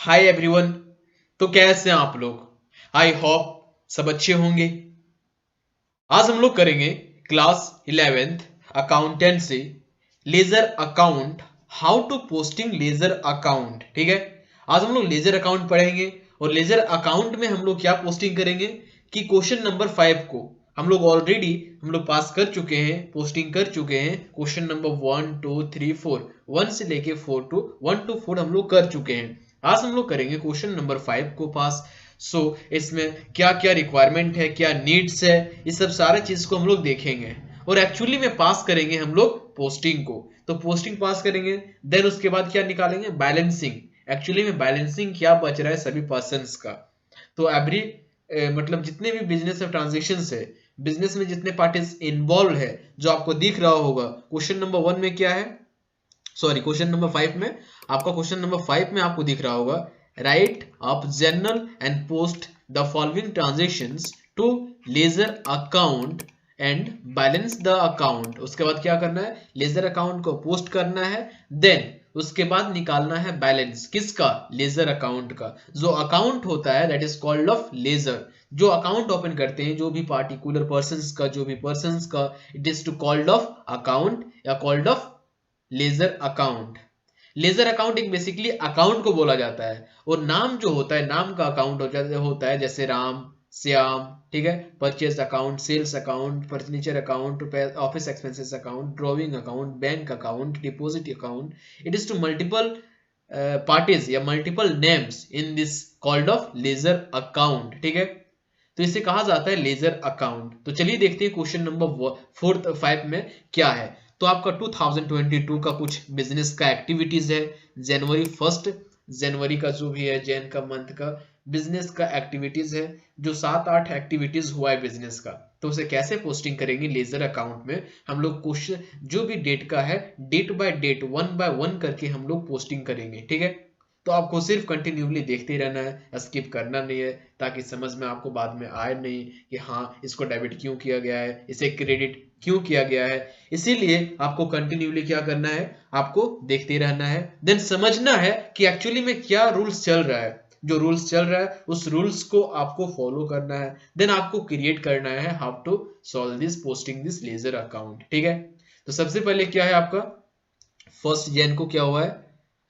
Hi everyone. तो कैसे हैं आप लोग? आई होप सब अच्छे होंगे। आज हम लोग करेंगे class 11th accountancy ledger account, how to posting ledger account. ठीक है, आज हम लोग लेजर अकाउंट पढ़ेंगे और लेजर अकाउंट में हम लोग क्या पोस्टिंग करेंगे कि क्वेश्चन नंबर 5 को हम लोग ऑलरेडी पास कर चुके हैं, पोस्टिंग कर चुके हैं। क्वेश्चन नंबर 1 2 3 4, 1 से लेके 4 टू 1 to 4 हम लोग कर चुके हैं। आज हम लोग करेंगे क्वेश्चन नंबर 5 को पास। इसमें क्या क्या रिक्वायरमेंट है, क्या नीड्स है, ये सब सारे चीज को हम लोग देखेंगे और एक्चुअली में पास करेंगे हम लोग पोस्टिंग को। तो पोस्टिंग पास करेंगे, देन उसके बाद क्या निकालेंगे, बैलेंसिंग। एक्चुअली में बैलेंसिंग क्या बच रहा है सभी पर्संस का। तो एवरी जितने भी बिजनेस ट्रांजेक्शन है, बिजनेस में जितने पार्टीज इन्वॉल्व है, जो आपको दिख रहा होगा क्वेश्चन नंबर 1 में क्या है, सॉरी क्वेश्चन नंबर 5 में। आपका क्वेश्चन नंबर 5 में आपको दिख रहा होगा, write up journal and post the following transactions to ledger account and balance the account. उसके बाद क्या करना है, लेजर अकाउंट को पोस्ट करना है, देन उसके बाद निकालना है बैलेंस। किसका, लेजर अकाउंट का। जो अकाउंट होता है that is called of ledger. जो अकाउंट ओपन करते हैं जो भी पार्टिकुलर पर्संस का, जो भी पर्संस का, it is to called of account या called of ledger account. Ledger account एक बेसिकली अकाउंट को बोला जाता है और नाम जो होता है, नाम का अकाउंट होता है, जैसे राम, श्याम। ठीक है, purchase account, sales account, furniture account, office expenses account, drawing account, bank account, deposit account. It is to multiple parties या multiple names in this called of ledger account. ठीक है, तो इसे कहा जाता है लेजर अकाउंट। तो चलिए देखते हैं क्वेश्चन नंबर 4-5 में क्या है। तो आपका 2022 का कुछ बिजनेस का एक्टिविटीज है। जनवरी 1 जनवरी का जो भी है, जैन का मंथ का बिजनेस का एक्टिविटीज है, जो 7-8 एक्टिविटीज हुआ है बिजनेस का। तो उसे कैसे पोस्टिंग करेंगे लेजर अकाउंट में, हम लोग क्वेश्चन जो भी डेट का है, डेट बाय डेट 1 by 1 करके हम लोग पोस्टिंग करेंगे। ठीक है, तो आपको सिर्फ कंटिन्यूली देखते ही रहना है, स्किप करना नहीं है, ताकि समझ में आपको बाद में आए नहीं कि हाँ इसको डेबिट क्यों किया गया है, इसे क्रेडिट क्यों किया गया है। इसीलिए आपको कंटिन्यूली क्या करना है, आपको देखते रहना है, देन समझना है कि एक्चुअली में क्या रूल्स चल रहा है। जो रूल्स चल रहा है उस रूल्स को आपको फॉलो करना है, देन आपको क्रिएट करना है how to solve this, posting this ledger account. ठीक है, तो सबसे पहले क्या है आपका 1 जैन को क्या हुआ है,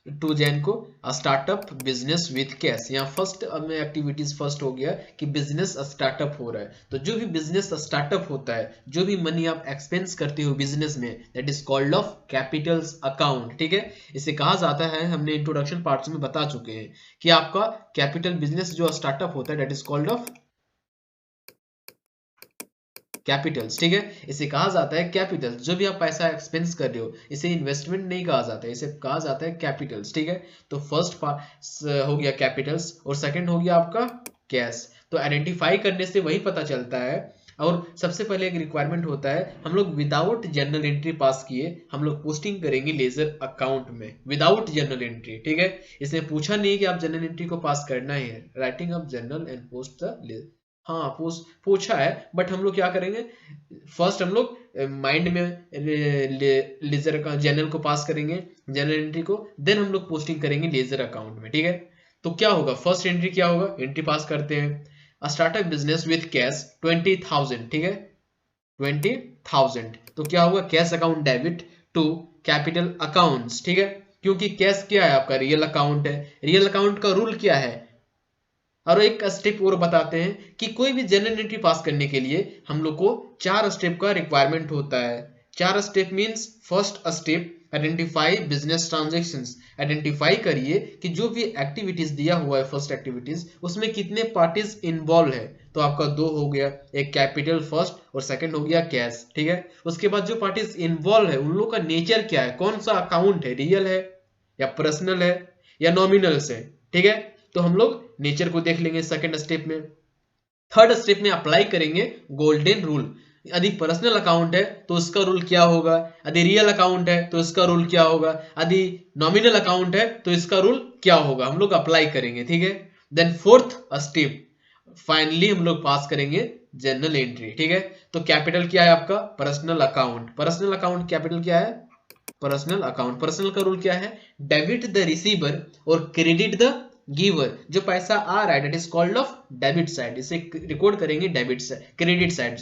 2 जैन को स्टार्टअप बिजनेस विथ कैश। यहाँ फर्स्ट में एक्टिविटीज फर्स्ट हो गया कि बिजनेस स्टार्टअप हो रहा है। तो जो भी बिजनेस स्टार्टअप होता है, जो भी मनी आप एक्सपेंस करते हो बिजनेस में, that is called of Capitals account. ठीक है, इसे कहा जाता है, हमने इंट्रोडक्शन पार्ट्स में बता चुके हैं कि आपका कैपिटल बिजनेस जो स्टार्टअप होता है that is called of Capitals. ठीक है, इसे कहा जाता है कैपिटल्स। जो भी आप पैसा एक्सपेंस कर रहे हो, इसे इन्वेस्टमेंट नहीं कहा जाता है, इसे कहा जाता है कैपिटल्स। ठीक है, तो फर्स्ट हो गया कैपिटल्स और सेकंड हो गया आपका कैश। तो आइडेंटिफाई करने से वही पता चलता है। और सबसे पहले एक रिक्वायरमेंट होता है, हम लोग विदाउट जर्नल एंट्री पास किए हम लोग पोस्टिंग करेंगे लेजर अकाउंट में, विदाउट जर्नल एंट्री। ठीक है, इसने पूछा नहीं कि आप जर्नल एंट्री को पास करना ही है, writing of journal and post the, हाँ पूछा है, बट हम लोग क्या करेंगे, फर्स्ट हम लोग माइंड में लेजर का जनरल को पास करेंगे, जनरल एंट्री को, देन हम लोग पोस्टिंग करेंगे लेजर अकाउंट में। ठीक है, तो क्या होगा, फर्स्ट एंट्री क्या होगा, एंट्री पास करते हैं, स्टार्टअप बिजनेस विथ कैश 20,000। ठीक है, 20,000। तो क्या होगा, cash account debit to capital accounts. ठीक है, क्योंकि कैश क्या है आपका, रियल अकाउंट है। रियल अकाउंट का रूल क्या है, और एक स्टेप और बताते हैं कि कोई भी जनरल एंट्री पास करने के लिए हम लोग को 4 स्टेप का रिक्वायरमेंट होता है। 4 step means, first step identify business transactions. Identify करिए कि जो भी एक्टिविटीज दिया हुआ है, फर्स्ट एक्टिविटीज, उसमें कितने पार्टीज इन्वॉल्व है। तो आपका 2 हो गया, एक कैपिटल फर्स्ट और सेकंड हो गया कैश। ठीक है, उसके बाद जो पार्टीज इन्वॉल्व है उन लोग का नेचर क्या है, कौन सा अकाउंट है, रियल है या पर्सनल है या नॉमिनल है। ठीक है, तो हम लोग नेचर को देख लेंगे सेकंड स्टेप में। थर्ड स्टेप में अप्लाई करेंगे गोल्डन रूल। यदि पर्सनल अकाउंट है तो उसका रूल क्या होगा, यदि रियल अकाउंट है तो इसका रूल क्या होगा, यदि नॉमिनल अकाउंट है तो इसका रूल क्या होगा, हम लोग अप्लाई करेंगे। ठीक है, देन फोर्थ स्टेप फाइनली हम लोग पास करेंगे जनरल एंट्री। ठीक है, तो कैपिटल क्या है आपका, personal account. Personal account capital क्या है, पर्सनल अकाउंट। पर्सनल का रूल क्या है, डेबिट द रिसीवर और क्रेडिट द गिवर, जो पैसा आ रहा है that is called of debit side, इसे रिकॉर्ड करेंगे डेबिट साइड, क्रेडिट साइड।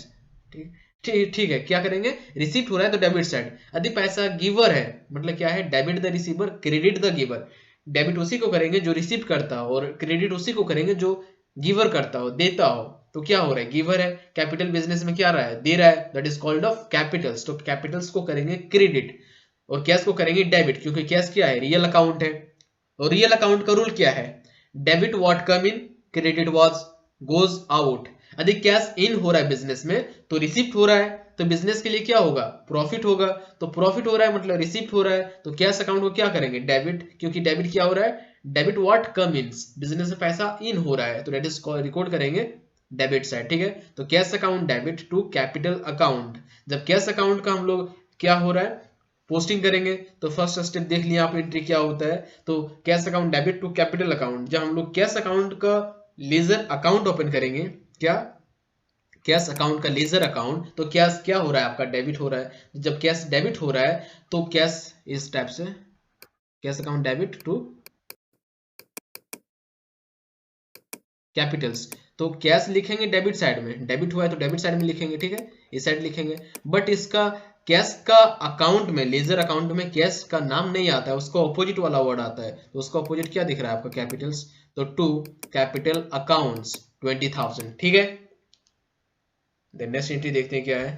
ठीक है, क्या करेंगे, रिसीप्ट हो रहा है तो डेबिट साइड। यदि पैसा गिवर है मतलब क्या है, debit the receiver credit the giver, debit उसी को करेंगे जो रिसीव करता हो और क्रेडिट उसी को करेंगे जो गिवर करता हो, देता हो। तो क्या हो रहा है, गिवर है, कैपिटल बिजनेस में क्या रहा है, दे रहा है, that is called of Capitals. तो कैपिटल्स को करेंगे क्रेडिट और कैश को करेंगे डेबिट, क्योंकि कैश क्या है, रियल अकाउंट है। और रियल अकाउंट का रूल क्या है, debit what come in, credit what goes out. यदि कैश इन हो रहा है बिजनेस में तो रिसिप्ट हो रहा है, तो बिजनेस के लिए क्या होगा, प्रॉफिट होगा। तो प्रॉफिट हो रहा है मतलब रिसिप्ट हो रहा है, तो कैश अकाउंट को क्या करेंगे, डेबिट, क्योंकि डेबिट क्या हो रहा है, debit what come in, business में पैसा इन हो रहा है तो डेट इज रिकॉर्ड करेंगे डेबिट साइड। ठीक है, तो cash account debit to capital account. जब कैश अकाउंट का हम लोग क्या हो रहा है, पोस्टिंग करेंगे, तो फर्स्ट स्टेप देख लिया आप, एंट्री क्या होता है, तो cash account debit to capital account. जब हम लोग कैश अकाउंट का लेजर अकाउंट ओपन करेंगे, क्या, कैश अकाउंट का लेजर अकाउंट, तो कैश क्या हो रहा है आपका, डेबिट हो रहा है। जब कैश डेबिट हो रहा है तो कैश इस टाइप से, cash account debit to capitals, तो कैश लिखेंगे डेबिट साइड में, डेबिट हुआ है तो डेबिट साइड में लिखेंगे, ठीक है, इस साइड लिखेंगे। बट इसका कैश का अकाउंट में, लेजर अकाउंट में कैश का नाम नहीं आता है, उसका ऑपोजिट वाला वर्ड आता है। तो उसका ऑपोजिट क्या दिख रहा है आपका, कैपिटल्स, तो टू कैपिटल अकाउंट्स 20,000। ठीक है, नेक्स्ट एंट्री देखते हैं क्या है,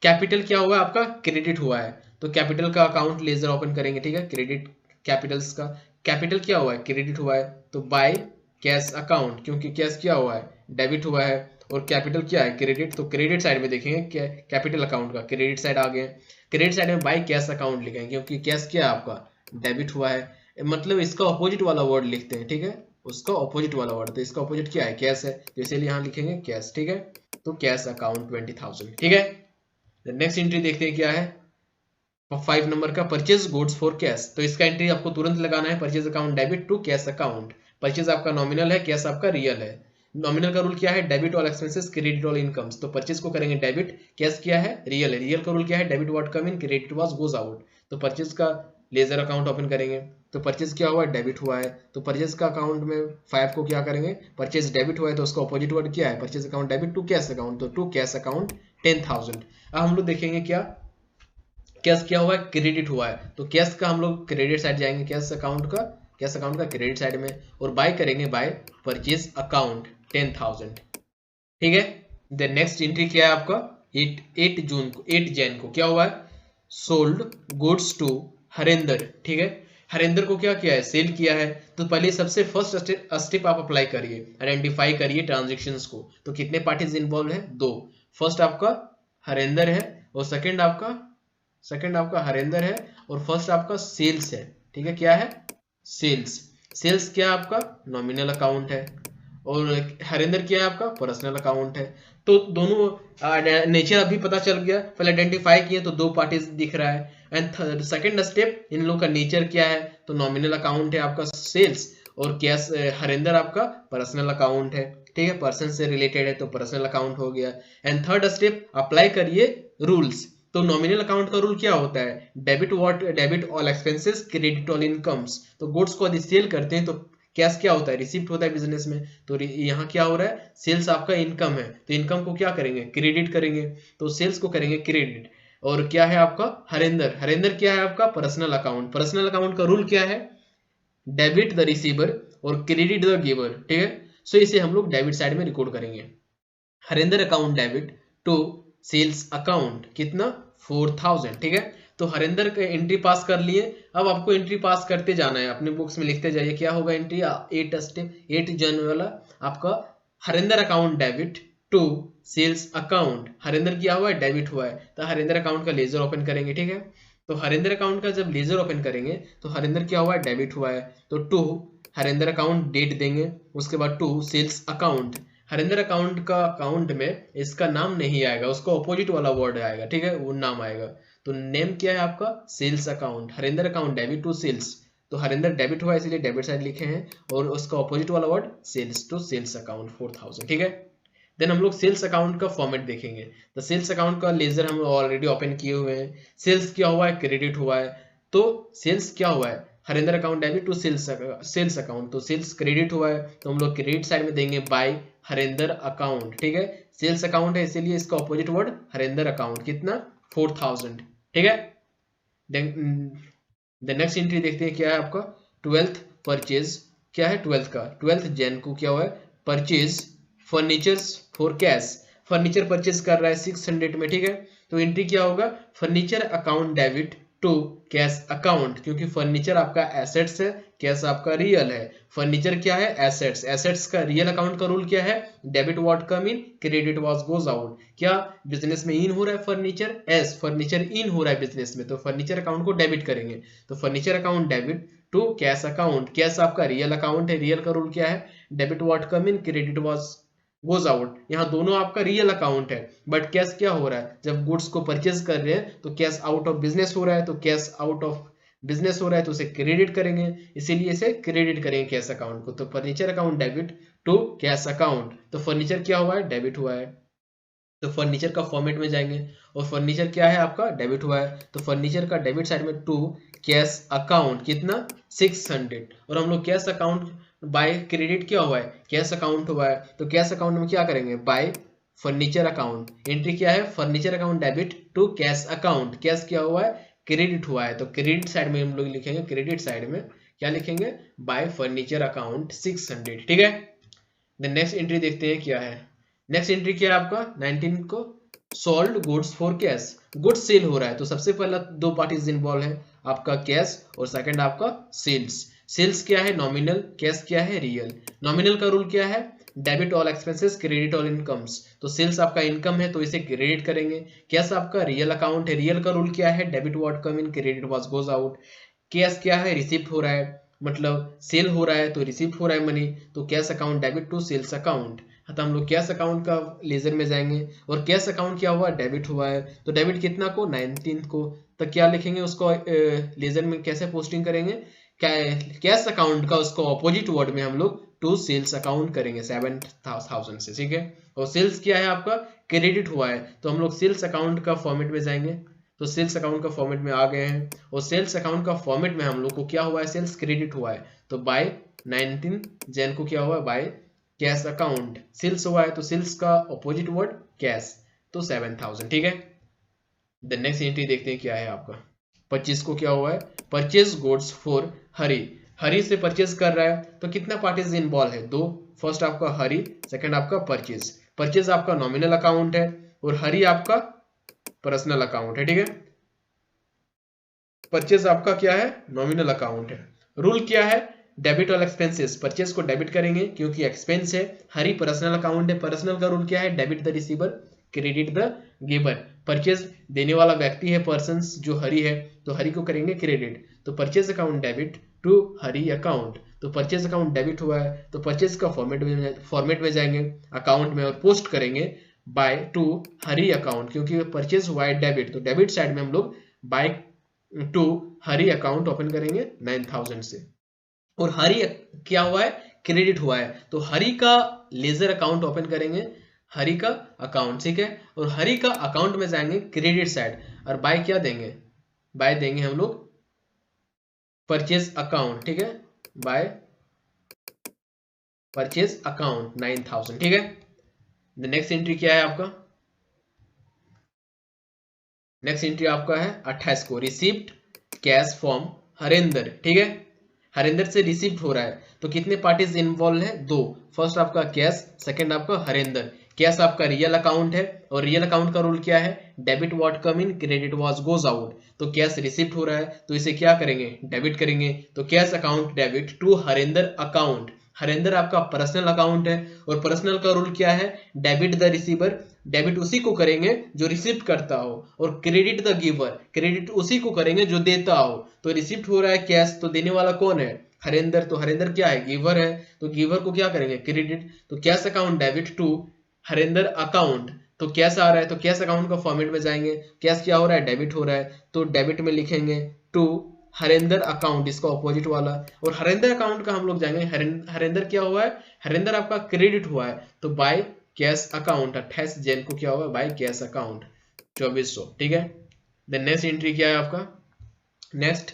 कैपिटल क्या हुआ आपका, क्रेडिट हुआ है, तो कैपिटल का अकाउंट लेजर ओपन करेंगे। ठीक है, क्रेडिट कैपिटल्स का, कैपिटल क्या हुआ है, क्रेडिट हुआ है, तो बाय कैश अकाउंट, क्योंकि कैश क्या हुआ है, डेबिट हुआ है, और कैपिटल क्या है, क्रेडिट, तो क्रेडिट साइड में देखेंगे कैपिटल अकाउंट का क्रेडिट साइड आ गए। क्रेडिट साइड में बाय कैश अकाउंट लिखेंगे, क्योंकि कैश क्या है आपका, डेबिट हुआ है, मतलब इसका ऑपोजिट वाला वर्ड लिखते हैं। ठीक है, उसका ऑपोजिट वाला वर्ड, तो इसका ऑपोजिट क्या है, कैश है, तो इसीलिए यहाँ लिखेंगे कैश। ठीक है, तो कैश अकाउंट 20,000। ठीक है, नेक्स्ट एंट्री देखते हैं क्या है, 5 नंबर का, परचेज गुड्स फॉर कैश। तो इसका एंट्री आपको तुरंत लगाना है, purchase account debit to cash account. Purchase आपका नॉमिनल है, कैश आपका रियल है। नॉमिनल का रूल क्या है, debit all expenses credit all incomes. तो परचेज को करेंगे डेबिट, कैश क्या है, रियल है। रियल का रूल क्या है, debit what come in, credit what goes out. तो परचेज का लेजर अकाउंट ओपन करेंगे, तो परचेज क्या हुआ है, डेबिट हुआ है, तो परचेज का अकाउंट में 5 को क्या करेंगे, परचेज डेबिट हुआ है तो उसका ऑपोजिट वर्ड क्या है, purchase account debit to cash account, तो टू कैश अकाउंट 10,000। अब हम लोग देखेंगे क्या, कैश क्या हुआ है, क्रेडिट हुआ है, तो कैश का हम लोग क्रेडिट साइड जाएंगे, कैश अकाउंट का क्रेडिट साइड में, और बाय करेंगे बाय परचेज अकाउंट 10,000। ठीक है, देन नेक्स्ट एंट्री क्या है आपका, 8 जैन को क्या हुआ है, सोल्ड गुड्स टू हरेंद्र। ठीक है, हरेंद्र को क्या किया है, सेल किया है। तो पहले सबसे फर्स्ट स्टेप आप अप्लाई करिए, आइडेंटिफाई करिए ट्रांजेक्शंस को। तो कितने पार्टीज इन्वॉल्व है, 2। फर्स्ट आपका हरेंद्र है और सेकंड आपका हरेंद्र है, और फर्स्ट आपका सेल्स है। ठीक है, क्या है, सेल्स क्या है आपका, नॉमिनल अकाउंट है, और हरेंद्र क्या है आपका, पर्सनल अकाउंट है। तो दोनों नेचर अभी पता चल गया, पहले आइडेंटिफाई किए तो 2 पार्टीज दिख रहा है। एंड सेकंड स्टेप, इन लोगों का नेचर क्या है, तो नॉमिनल अकाउंट है आपका सेल्स, और कैश हरेंद्र आपका पर्सनल अकाउंट है। ठीक है, पर्सन से रिलेटेड है तो पर्सनल अकाउंट हो गया। एंड थर्ड स्टेप, अप्लाई करिए रूल्स। तो नॉमिनल अकाउंट का रूल क्या होता है, debit all expenses credit all incomes. तो गुड्स को यदि सेल करते हैं तो कैश क्या होता है, रिसिप्ट होता है बिजनेस में। तो यहाँ क्या हो रहा है, सेल्स आपका इनकम है, तो इनकम को क्या करेंगे, क्रेडिट करेंगे, तो सेल्स को करेंगे क्रेडिट। और क्या है आपका हरेंद्र क्या है आपका, पर्सनल अकाउंट का रूल क्या है, डेबिट द रिसीवर और क्रेडिट द गिवर। ठीक है, सो इसे हम लोग डेबिट साइड में रिकॉर्ड करेंगे। Harendra account debit to sales account कितना, 4,000। ठीक है, तो हरेंद्र का एंट्री पास कर लिए। अब आपको एंट्री पास करते जाना है, अपने बुक्स में लिखते जाइए क्या होगा एंट्री, 8 जन वाला आपका Harendra account debit to sales account. Harendra क्या हुआ है, डेबिट हुआ है, तो हरेंद्र अकाउंट का लेजर ओपन करेंगे। ठीक है, तो हरेंद्र अकाउंट का जब लेजर ओपन करेंगे तो हरेंद्र क्या हुआ है, डेबिट हुआ है, तो टू हरेंद्र अकाउंट डेट देंगे, उसके बाद to sales account. Harendra account का अकाउंट में इसका नाम नहीं आएगा, उसका ऑपोजिट वाला वर्ड आएगा। ठीक है, वो नाम आएगा, तो नेम क्या है आपका, sales account. Harendra account debit to sales, तो हरेंद्र डेबिट हुआ इसलिए डेबिट साइड लिखे हैं, और उसका ऑपोजिट वाला word sales, to sales account 4,000। ठीक है, देन हम लोग सेल्स अकाउंट का फॉर्मेट देखेंगे। तो सेल्स अकाउंट का लेजर हम ऑलरेडी ओपन किए हुए हैं। सेल्स क्या हुआ है, क्रेडिट हुआ है, तो सेल्स क्या हुआ है, Harinder account debit to sales account, तो सेल्स क्रेडिट हुआ है तो हम लोग क्रेडिट साइड में देंगे बाय हरिंदर अकाउंट, ठीक है। सेल्स अकाउंट है इसीलिए इसका ऑपोजिट वर्ड हरिंदर अकाउंट, कितना 4000, ठीक है। द नेक्स्ट एंट्री देखते हैं क्या है आपका 12th परचेज, क्या है 12th का 12th जैन को क्या हुआ है purchase furnitures for cash, furniture purchase कर रहा है 600 में, ठीक है। तो एंट्री क्या होगा furniture account debit to cash account, क्योंकि फर्नीचर आपका एसेट्स है, कैश आपका रियल है। फर्नीचर क्या है एसेट्स, एसेट्स का रियल अकाउंट का रूल क्या है debit what come in credit what goes out. क्या बिजनेस में इन हो रहा है फर्नीचर, एस फर्नीचर इन हो रहा है बिजनेस में, तो फर्नीचर अकाउंट को डेबिट करेंगे, तो furniture account debit to cash account, cash आपका रियल अकाउंट है, रियल का रूल क्या है debit what come in credit what goes out. यहाँ दोनों आपका रियल अकाउंट है, बट कैश क्या हो रहा है जब गुड्स को परचेज कर रहे हैं तो कैश आउट ऑफ बिजनेस हो रहा है, तो कैश आउट ऑफ बिजनेस हो रहा है तो उसे क्रेडिट करेंगे, इसीलिए इसे क्रेडिट करेंगे कैश अकाउंट को। तो furniture account debit to cash account, तो फर्नीचर क्या हुआ है डेबिट हुआ है, तो फर्नीचर का फॉर्मेट में जाएंगे और फर्नीचर क्या है आपका डेबिट हुआ है, तो फर्नीचर का डेबिट साइड में टू कैश अकाउंट कितना 600, और हम लोग कैश अकाउंट बाय क्रेडिट क्या हुआ है कैश अकाउंट हुआ है, तो कैश अकाउंट में क्या करेंगे बाय फर्नीचर अकाउंट, एंट्री क्या है furniture account debit to cash account, cash क्या हुआ है क्रेडिट हुआ है, तो क्रेडिट साइड में हम लोग लिखेंगे, क्रेडिट साइड में क्या लिखेंगे बाय फर्नीचर अकाउंट 600, ठीक है। देन नेक्स्ट एंट्री देखते हैं क्या है, नेक्स्ट एंट्री क्या है आपका 19 को sold goods for cash, goods sale हो रहा है तो सबसे पहला दो पार्टीज इन्वॉल्व है आपका कैश और सेकंड आपका सेल्स। सेल्स क्या है नॉमिनल, कैश क्या है रियल। नॉमिनल का रूल क्या है debit all expenses credit all incomes, तो सेल्स आपका इनकम है तो इसे क्रेडिट करेंगे। कैश आपका रियल अकाउंट है, रियल का रूल क्या है debit what come in credit what goes out. Cash क्या है रिसिप्ट हो रहा है, मतलब सेल हो रहा है तो रिसिप्ट हो रहा है मनी, तो cash account debit to sales account, तो हम लोग कैश अकाउंट का लेजर में जाएंगे और कैश अकाउंट क्या हुआ डेबिट हुआ है, तो डेबिट कितना को 19 को, तो क्या लिखेंगे उसको लेजर में कैसे पोस्टिंग करेंगे कैश अकाउंट का उसको ऑपोजिट वर्ड में हम लोग टू सेल्स अकाउंट करेंगे 7000 से, ठीक है। और सेल्स क्या है आपका क्रेडिट हुआ है तो हम लोग सेल्स अकाउंट का फॉर्मेट में जाएंगे, तो सेल्स अकाउंट का फॉर्मेट में आ गए हैं और सेल्स अकाउंट का फॉर्मेट में हम लोग को क्या हुआ है सेल्स क्रेडिट हुआ है, तो बाय 19 जैन को क्या हुआ बाय कैश अकाउंट, सेल्स हुआ है तो सेल्स का ऑपोजिट वर्ड कैश, तो 7000, ठीक है। द नेक्स्ट एंट्री देखते हैं क्या है आपका 25 को क्या हुआ है परचेज गुड्स फॉर हरी, हरी से परचेज कर रहा है तो कितना पार्टीज इन्वॉल्व है दो, फर्स्ट आपका हरी सेकंड आपका परचेज। परचेज आपका नॉमिनल अकाउंट है और हरी आपका पर्सनल अकाउंट है, ठीक है। परचेज आपका क्या है नॉमिनल अकाउंट है। रूल क्या है डेबिट ऑल एक्सपेंसेस, परचेज को डेबिट करेंगे क्योंकि एक्सपेंस है। हरी पर्सनल अकाउंट है, पर्सनल का रूल क्या है debit the receiver credit the giver, purchase देने वाला व्यक्ति है पर्सन जो हरी है तो हरी को करेंगे क्रेडिट, तो purchase account debit to Hari account, तो परचेज अकाउंट डेबिट हुआ है तो परचेज का फॉर्मेट में जाएंगे अकाउंट में और पोस्ट करेंगे बाय टू हरी अकाउंट, क्योंकि परचेज हुआ है डेबिट तो डेबिट साइड में हम लोग by two Hari account open करेंगे 9000 से, और हरी क्या हुआ है क्रेडिट हुआ है तो हरी का लेजर अकाउंट ओपन करेंगे हरी का अकाउंट, ठीक है। और हरी का अकाउंट में जाएंगे क्रेडिट साइड और बाय क्या देंगे बाय देंगे हम लोग परचेज अकाउंट, ठीक है, बाय परचेज अकाउंट 9000, ठीक है। द नेक्स्ट एंट्री क्या है आपका नेक्स्ट एंट्री आपका है 28 को रिसीप्ट कैश फ्रॉम हरेंद्र, ठीक है। हरेंद्र से रिसीप्ट हो रहा है तो कितने पार्टीज इन्वॉल्व है दो, फर्स्ट आपका कैश सेकंड आपका हरेंद्र। कैश आपका रियल अकाउंट है और रियल अकाउंट का रूल क्या है debit what come in credit what goes out, तो कैश रिसीप्ट हो रहा है तो इसे क्या करेंगे डेबिट करेंगे, तो cash account debit to Harendra account. Harendra आपका पर्सनल अकाउंट है और पर्सनल का रूल क्या है डेबिट द रिसीवर, डेबिट उसी को करेंगे जो रिसीप्ट करता हो और क्रेडिट द गिवर, क्रेडिट उसी को करेंगे जो देता हो। तो रिसीप्ट हो रहा है कैश तो देने वाला कौन है हरेंद्र, तो हरेंद्र क्या है गिवर है तो गिवर को क्या करेंगे क्रेडिट, तो cash account debit to Harendra account, तो कैश आ रहा है तो कैश अकाउंट का फॉर्मेट में जाएंगे, कैश क्या हो रहा है डेबिट हो रहा है तो डेबिट में लिखेंगे टू हरेंद्र अकाउंट इसका ऑपोजिट वाला, और हरेंद्र अकाउंट का हम लोग जाएंगे हरेंद्र क्या हुआ है हरेंद्र आपका क्रेडिट हुआ है तो बाय कैश अकाउंट 28 जैन को क्या हुआ बाय कैश अकाउंट 2400, ठीक है। देन नेक्स्ट एंट्री क्या है आपका नेक्स्ट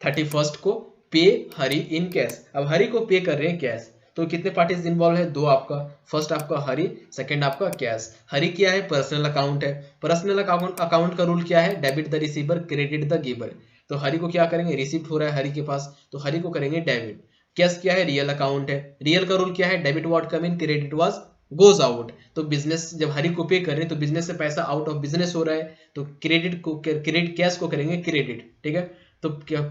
31 को पे हरी इन कैश। अब हरी को पे कर रहे हैं कैश, तो कितने पार्टीज इन्वॉल्व है? दो आपका, फर्स्ट आपका हरी, सेकंड आपका कैश। हरी क्या है? पर्सनल अकाउंट है। पर्सनल अकाउंट का रूल क्या है? Debit the receiver, credit the giver. तो हरी को क्या करेंगे? रिसिप्ट हो रहा है हरी के पास, तो हरी को करेंगे डेबिट। कैश क्या है? रियल अकाउंट है। रियल का रूल क्या है? Debit what come in, credit was goes out. तो बिजनेस जब हरी को पे कर रहे हैं तो बिजनेस से पैसा आउट ऑफ बिजनेस हो रहा है, तो क्रेडिट को क्रेडिट कैश को करेंगे क्रेडिट, ठीक है। तो क्या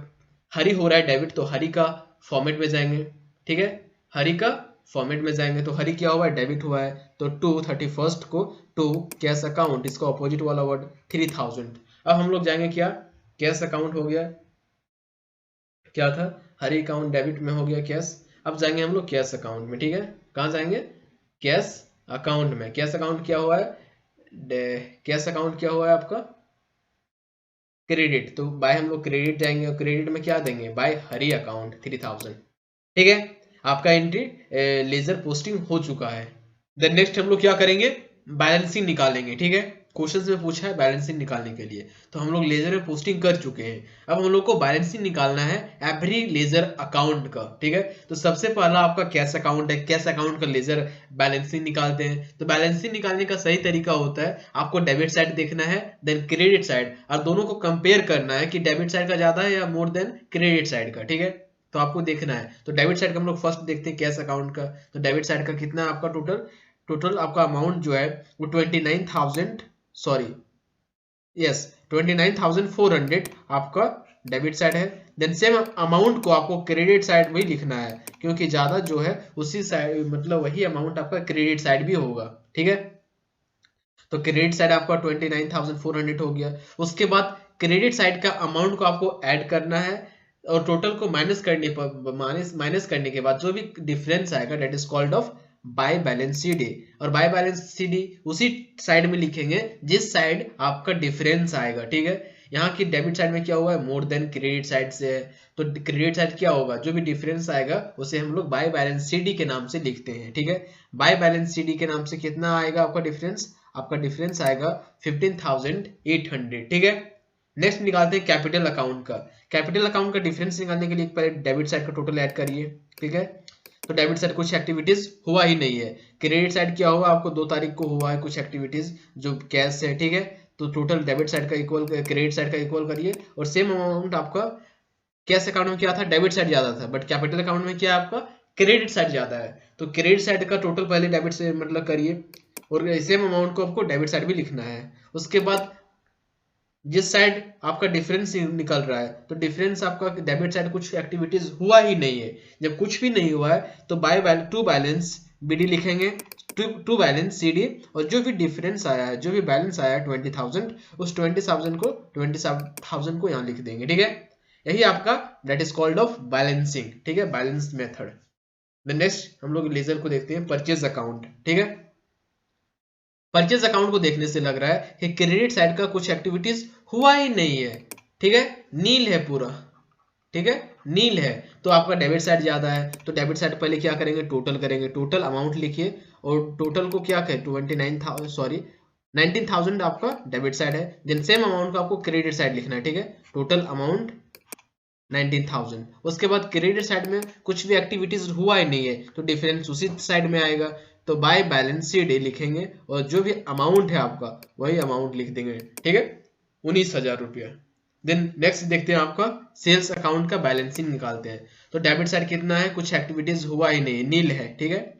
हरी हो रहा है डेबिट, तो हरी का फॉर्मेट में जाएंगे, ठीक है। हरी का फॉर्मेट में जाएंगे तो हरी क्या हुआ है? डेबिट हुआ है, तो टू 31st को टू कैश अकाउंट, इसका ऑपोजिट वाला वर्ड 3000। अब हम लोग जाएंगे क्या? कैश अकाउंट हो गया, क्या था? हरी अकाउंट डेबिट में हो गया कैश। अब जाएंगे हम लोग कैश अकाउंट में, ठीक है। कहाँ जाएंगे? कैश अकाउंट में। कैश अकाउंट क्या हुआ है? कैश अकाउंट क्या हुआ है आपका? क्रेडिट। तो बाय हम लोग क्रेडिट जाएंगे और क्रेडिट में क्या देंगे? बाय हरी अकाउंट 3000, ठीक है। आपका एंट्री लेजर पोस्टिंग हो चुका है। देन नेक्स्ट हम लोग क्या करेंगे? बैलेंसिंग निकालेंगे, ठीक है। क्वेश्चन में पूछा है बैलेंसिंग निकालने के लिए, तो हम लोग लेजर में पोस्टिंग कर चुके हैं। अब हम लोग को बैलेंसिंग निकालना है एवरी लेजर अकाउंट का, ठीक है। तो सबसे पहला आपका कैश अकाउंट है, कैश अकाउंट का लेजर बैलेंसिंग निकालते हैं। तो बैलेंसिंग निकालने का सही तरीका होता है, आपको डेबिट साइड देखना है, देन क्रेडिट साइड, और दोनों को कंपेयर करना है कि डेबिट साइड का ज्यादा है या मोर देन क्रेडिट साइड का, ठीक है। तो आपको देखना है। तो डेबिट साइड का हम लोग फर्स्ट देखते हैं कैश अकाउंट का। तो डेबिट साइड का कितना है आपका? टोटल आपका अमाउंट जो है वो 29,400 आपका डेबिट साइड है। देन सेम अमाउंट को आपको क्रेडिट साइड में ही लिखना है, क्योंकि ज्यादा जो है उसी साइड, मतलब वही अमाउंट आपका क्रेडिट साइड भी होगा, ठीक है। तो क्रेडिट साइड आपका 29,400 हो गया। उसके बाद क्रेडिट साइड का अमाउंट को आपको ऐड करना है, और टोटल को माइनस करने के बाद जो भी डिफरेंस आएगा that is called of by balance sheet. और बाय बैलेंस शीट उसी साइड में लिखेंगे जिस साइड आपका डिफरेंस आएगा, ठीक है। यहाँ की डेबिट साइड में क्या हुआ है? मोर देन क्रेडिट साइड से है, तो क्रेडिट साइड क्या होगा? जो भी डिफरेंस आएगा उसे हम लोग बाय बैलेंस शीट के नाम से लिखते हैं, ठीक है। बाय बैलेंस शीट के नाम से कितना आएगा आपका डिफरेंस? आपका डिफरेंस आएगा 15,800, ठीक है। नेक्स्ट निकालते हैं कैपिटल अकाउंट का। कैपिटल अकाउंट का डिफरेंस निकालने के लिए पहले डेबिट साइड का टोटल ऐड करिए, ठीक है। तो डेबिट साइड कुछ एक्टिविटीज हुआ ही नहीं है। क्रेडिट साइड क्या हुआ? आपको 2 तारीख को हुआ है कुछ एक्टिविटीज जो कैश है, ठीक है। तो टोटल डेबिट साइड का इक्वल क्रेडिट साइड का इक्वल करिए, और सेम अमाउंट आपका कैश अकाउंट में क्या था? डेबिट साइड ज्यादा था, बट कैपिटल अकाउंट में क्या है आपका? क्रेडिट साइड ज्यादा है। तो क्रेडिट साइड का टोटल पहले डेबिट से मतलब करिए, और सेम अमाउंट को आपको डेबिट साइड भी लिखना है। उसके बाद जिस साइड आपका डिफरेंस निकल रहा है, तो डिफरेंस आपका डेबिट साइड कुछ एक्टिविटीज हुआ ही नहीं है। जब कुछ भी नहीं हुआ है तो टू बैलेंस बीडी लिखेंगे, टू बैलेंस सीडी, और जो भी डिफरेंस आया है, जो भी बैलेंस आया है 20,000, उस 20,000 को यहाँ लिख देंगे, ठीक है। यही आपका that is called of balancing, ठीक है, बैलेंस मेथड। नेक्स्ट हम लोग लेजर को देखते हैं परचेज अकाउंट, ठीक है। परचेज अकाउंट को देखने से लग रहा है कि क्रेडिट साइड का कुछ एक्टिविटीज हुआ ही नहीं है, ठीक है, नील है पूरा, ठीक है, नील है। तो आपका डेबिट साइड ज्यादा है, तो डेबिट साइड पहले क्या करेंगे? टोटल करेंगे, टोटल अमाउंट लिखिए, और टोटल को क्या कहे? 19,000 आपका डेबिट साइड है। देन सेम अमाउंट को आपको क्रेडिट साइड लिखना है, ठीक है। Total amount 19,000। उसके बाद क्रेडिट साइड में कुछ भी एक्टिविटीज हुआ ही नहीं है, तो डिफरेंस उसी साइड में आएगा। तो बाय बैलेंस शीट लिखेंगे, और जो भी अमाउंट है आपका वही अमाउंट लिख देंगे, ठीक है, 19,000 रुपया। देन नेक्स्ट देखते हैं आपका सेल्स अकाउंट का बैलेंसिंग निकालते हैं। तो डेबिट साइड कितना है? कुछ एक्टिविटीज हुआ ही नहीं, नील है, ठीक है,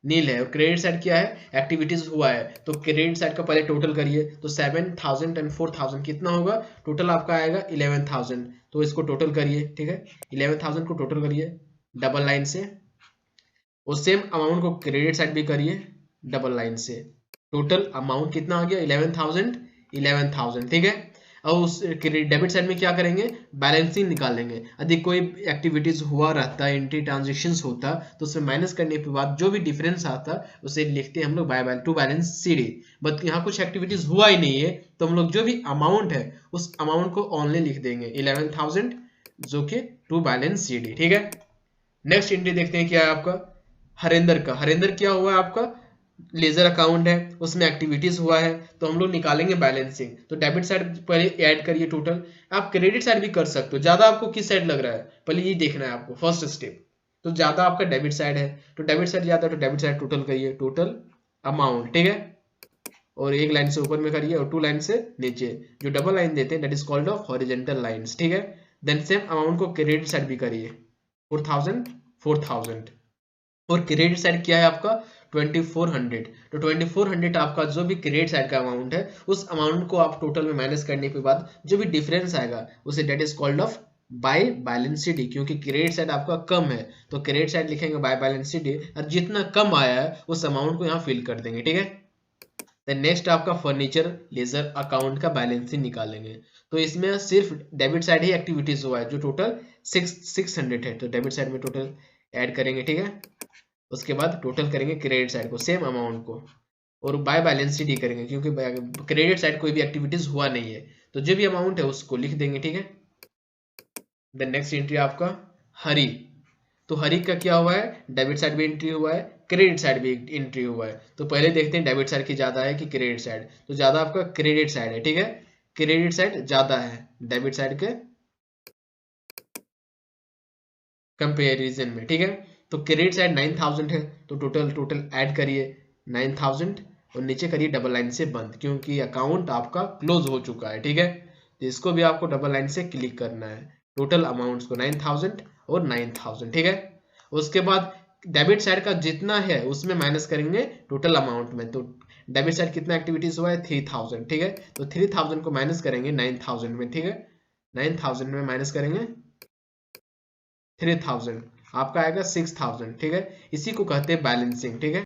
नील है। और क्रेडिट साइड क्या है? एक्टिविटीज हुआ है। तो क्रेडिट साइड का पहले टोटल करिए, तो 7,000 एंड 4,000 कितना होगा? टोटल आपका आएगा 11,000। तो इसको टोटल करिए, ठीक है, 11,000 को टोटल करिए डबल लाइन से, और सेम अमाउंट को क्रेडिट साइड भी करिए डबल लाइन से। टोटल अमाउंट कितना आ गया? 11,000, ठीक है। और उस डेबिट साइड में क्या करेंगे? बैलेंसिंग निकालेंगे। यदि कोई एक्टिविटीज हुआ रहता, एंट्री ट्रांजेक्शंस होता, तो उसमें माइनस करने के बाद जो भी डिफरेंस आता उसे लिखते हैं हम लोग by two balance CD. But यहाँ कुछ एक्टिविटीज हुआ ही नहीं है, तो हम लोग जो भी अमाउंट है उस अमाउंट को ओनली लिख देंगे 11,000, जो कि टू बैलेंस सीडी, ठीक है। नेक्स्ट एंट्री देखते हैं क्या है आपका हरेंद्र का। हरेंद्र क्या हुआ है आपका? लेजर अकाउंट है, उसमें एक्टिविटीज हुआ है, तो हम लोग निकालेंगे बैलेंसिंग। तो डेबिट साइड पहले ऐड करिए टोटल। आप क्रेडिट साइड भी कर सकते हो, ज्यादा आपको किस साइड लग रहा है पहले ये देखना है आपको फर्स्ट स्टेप। तो ज्यादा आपका डेबिट साइड है, तो डेबिट साइड ज्यादा है तो डेबिट साइड टोटल करिए, टोटल अमाउंट, ठीक है। और एक लाइन से ऊपर में करिए और 2 लाइन से नीचे, जो डबल लाइन देते हैं that is called of horizontal lines, ठीक है। देन सेम अमाउंट को क्रेडिट साइड भी करिए, 4000 और क्रेडिट साइड क्या है आपका 2400। तो 2400 आपका जो भी क्रेडिट साइड का अमाउंट है, उस अमाउंट को आप टोटल में माइनस करने के बाद जो भी डिफरेंस आएगा उसे that is called of by balance sheet, क्योंकि क्रेडिट साइड आपका कम है तो क्रेडिट साइड लिखेंगे बाय बैलेंस शीट, और जितना कम आया है उस अमाउंट को यहाँ फिल कर देंगे, ठीक है। देन नेक्स्ट आपका फर्नीचर लेजर अकाउंट का बैलेंसिंग निकालेंगे। तो इसमें सिर्फ डेबिट साइड ही एक्टिविटीज हुआ है जो टोटल 600 है, तो डेबिट साइड में टोटल ऐड करेंगे, ठीक है। उसके बाद टोटल करेंगे क्रेडिट साइड को सेम अमाउंट को, और बाय बैलेंस शीट ही करेंगे क्योंकि क्रेडिट साइड कोई भी एक्टिविटीज हुआ नहीं है, तो जो भी अमाउंट है उसको लिख देंगे, ठीक है। देन नेक्स्ट एंट्री आपका हरी। तो हरी का क्या हुआ है, डेबिट साइड भी एंट्री हुआ है, क्रेडिट साइड भी एंट्री हुआ है। तो पहले देखते हैं डेबिट साइड की ज्यादा है कि क्रेडिट साइड, तो ज्यादा आपका क्रेडिट साइड है, ठीक है। क्रेडिट साइड ज्यादा है डेबिट साइड के कंपेरिजन में, ठीक है। तो क्रेडिट साइड 9000 है, तो टोटल ऐड करिए 9000 और नीचे करिए डबल लाइन से बंद, क्योंकि अकाउंट आपका क्लोज हो चुका है, ठीक है। तो इसको भी आपको डबल लाइन से क्लिक करना है, टोटल अमाउंट्स को 9000 और 9000, ठीक है। उसके बाद डेबिट साइड का जितना है उसमें माइनस करेंगे टोटल अमाउंट में। तो डेबिट साइड कितना एक्टिविटीज हुआ है 3000, ठीक है। तो 3000 को माइनस करेंगे 9000 में, ठीक है। 9000 में माइनस करेंगे 3000, आपका आएगा 6000, ठीक है। इसी को कहते हैं बैलेंसिंग, ठीक है।